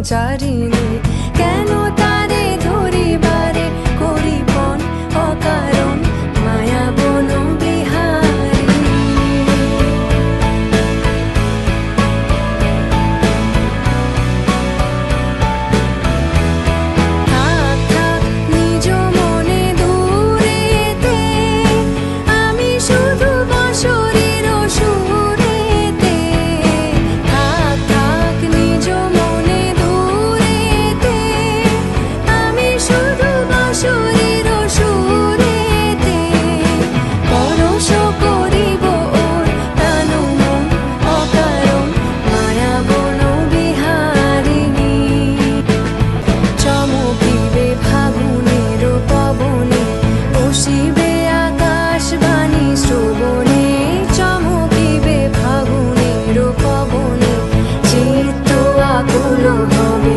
ব্রহ্মচারিণী কেন তারে ধরিবারে করিপন অকারণ মায়া বন বিহারী। থাক থাক নিজ মনে দূরেতে আমি শুধু বাঁশরীর সুরেতে। থাক থাক নিজ মনে দূরেতে আমি শুধু বাঁশরীর সুরেতে। পরশ করিব ওর প্রাণ মন অকারণ মায়া বন বিহারিণী। চমকিবে ফাগুনের পবনে বসিবে আকাশবাণী শ্রবণে। চমকিবে ফাগুনের পবনে চিত্ত আকুল হবে